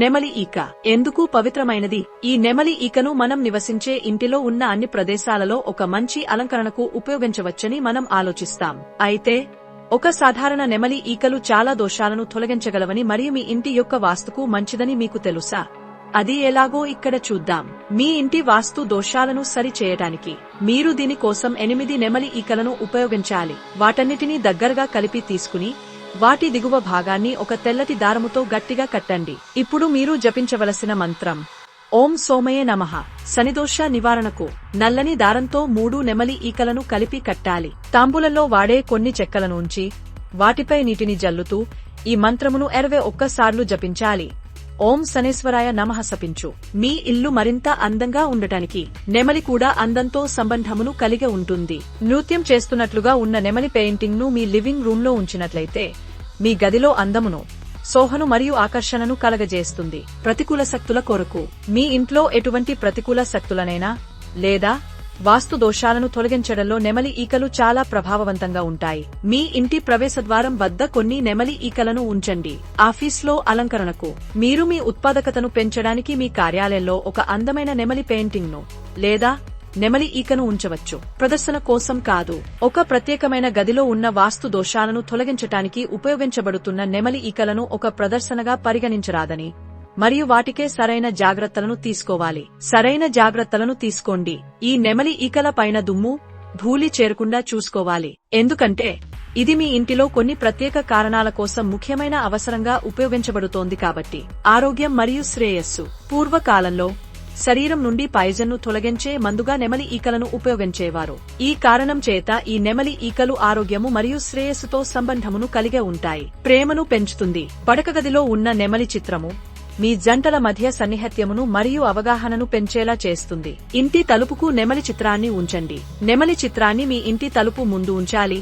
నెమలి ఈక ఎందుకు పవిత్రమైనది? ఈ నెమలి ఈకను మనం నివసించే ఇంటిలో ఉన్న అన్ని ప్రదేశాలలో ఒక మంచి అలంకరణకు ఉపయోగించవచ్చని మనం ఆలోచిస్తాం. అయితే ఒక సాధారణ నెమలి ఈకలు చాలా దోషాలను తొలగించగలవని మరియు మీ ఇంటి యొక్క వాస్తుకు మంచిదని మీకు తెలుసా? అది ఎలాగో ఇక్కడ చూద్దాం. మీ ఇంటి వాస్తు దోషాలను సరి చేయడానికి మీరు దీనికోసం 8 నెమలి ఈకలను ఉపయోగించాలి. వాటన్నిటినీ దగ్గరగా కలిపి తీసుకుని వాటి దిగువ భాగాన్ని ఒక తెల్లటి దారముతో గట్టిగా కట్టండి. ఇప్పుడు మీరు జపించవలసిన మంత్రం ఓం సోమయే నమః. శనిదోష నివారణకు నల్లని దారంతో 3 నెమలి ఈకలను కలిపి కట్టాలి. తాంబూలంలో వాడే కొన్ని చెక్కలను ఉంచి వాటిపై నీటిని జల్లుతూ ఈ మంత్రమును 21 సార్లు జపించాలి. ఓం శనేశ్వరాయ నమః సపించు. మీ ఇల్లు మరింత అందంగా ఉండటానికి నెమలి కూడా అందంతో సంబంధమును కలిగి ఉంటుంది. నృత్యం చేస్తున్నట్లుగా ఉన్న నెమలి పెయింటింగ్ ను మీ లివింగ్ రూమ్ లో ఉంచినట్లయితే మీ గదిలో అందమును, సోహను మరియు ఆకర్షణను కలగజేస్తుంది. ప్రతికూల శక్తుల కొరకు మీ ఇంట్లో ఎటువంటి ప్రతికూల శక్తులనైనా లేదా వాస్తు దోషాలను తొలగించడంలో నెమలి ఈకలు చాలా ప్రభావవంతంగా ఉంటాయి. మీ ఇంటి ప్రవేశద్వారం వద్ద కొన్ని నెమలి ఈకలను ఉంచండి. ఆఫీస్లో అలంకరణకు మీరు మీ ఉత్పాదకతను పెంచడానికి మీ కార్యాలయంలో ఒక అందమైన నెమలి పెయింటింగ్ ను లేదా నెమలి ఈకను ఉంచవచ్చు. ప్రదర్శన కోసం కాదు, ఒక ప్రత్యేకమైన గదిలో ఉన్న వాస్తు దోషాలను తొలగించటానికి ఉపయోగించబడుతున్న నెమలి ఈకలను ఒక ప్రదర్శనగా పరిగణించరాదని మరియు వాటికే సరైన జాగ్రత్తలను తీసుకోవాలి. సరైన జాగ్రత్తలను తీసుకోండి. ఈ నెమలి ఈకల పైన దుమ్ము, ధూళి చేరకుండా చూసుకోవాలి. ఎందుకంటే ఇది మీ ఇంటిలో కొన్ని ప్రత్యేక కారణాల కోసం ముఖ్యమైన అవసరంగా ఉపయోగించబడుతోంది కాబట్టి. ఆరోగ్యం మరియు శ్రేయస్సు. పూర్వకాలంలో శరీరం నుండి పాయిజన్ను తొలగించే మందుగా నెమలి ఈకలను ఉపయోగించేవారు. ఈ కారణం చేత ఈ నెమలి ఈకలు ఆరోగ్యము మరియు శ్రేయస్సుతో సంబంధమును కలిగే ఉంటాయి. ప్రేమను పెంచుతుంది. పడకగదిలో ఉన్న నెమలి చిత్రము మీ జంటల మధ్య సన్నిహిత్యమును మరియు అవగాహనను పెంచేలా చేస్తుంది. ఇంటి తలుపుకు నెమలి చిత్రాన్ని ఉంచండి. నెమలి చిత్రాన్ని మీ ఇంటి తలుపు ముందు ఉంచాలి.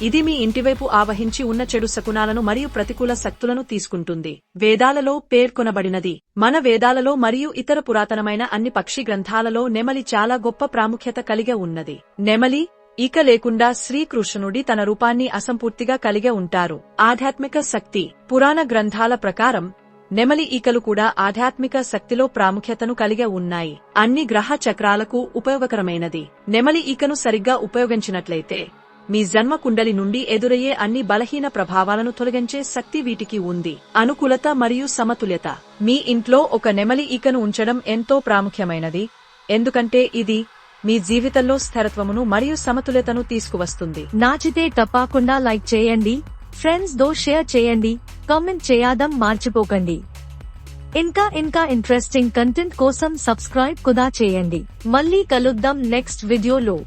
ఇది మీ ఇంటివైపు ఆవహించి ఉన్న చెడు శకునాలను మరియు ప్రతికూల శక్తులను తీసుకుంటుంది. వేదాలలో పేర్కొనబడినది. మన వేదాలలో మరియు ఇతర పురాతనమైన అన్ని పక్షి గ్రంథాలలో నెమలి చాలా గొప్ప ప్రాముఖ్యత కలిగి ఉన్నది. నెమలి ఈక లేకుండా శ్రీకృష్ణుడి తన రూపాన్ని అసంపూర్తిగా కలిగి ఉంటారు. ఆధ్యాత్మిక శక్తి. పురాణ గ్రంథాల ప్రకారం నెమలి ఈకలు కూడా ఆధ్యాత్మిక శక్తిలో ప్రాముఖ్యతను కలిగి ఉన్నాయి. అన్ని గ్రహ చక్రాలకు ఉపయోగకరమైనది. నెమలి ఈకను సరిగ్గా ఉపయోగించినట్లయితే మీ జన్మ కుండలి నుండి ఎదురయ్యే అన్ని బలహీన ప్రభావాలను తొలగించే శక్తి వీటికి ఉంది. అనుకూలత మరియు సమతుల్యత. మీ ఇంట్లో ఒక నెమలి ఈకను ఉంచడం ఎంతో ప్రాముఖ్యమైనది, ఎందుకంటే ఇది మీ జీవితంలో స్థిరత్వమును మరియు సమతుల్యతను తీసుకువస్తుంది. నచ్చితే తప్పకుండా లైక్ చేయండి, ఫ్రెండ్స్ తో షేర్ చేయండి, కామెంట్ చేయడం మర్చిపోకండి. ఇంకా ఇంట్రెస్టింగ్ కంటెంట్ కోసం సబ్స్క్రైబ్ కూడా చేయండి. మళ్ళీ కలుద్దాం నెక్స్ట్ వీడియోలో.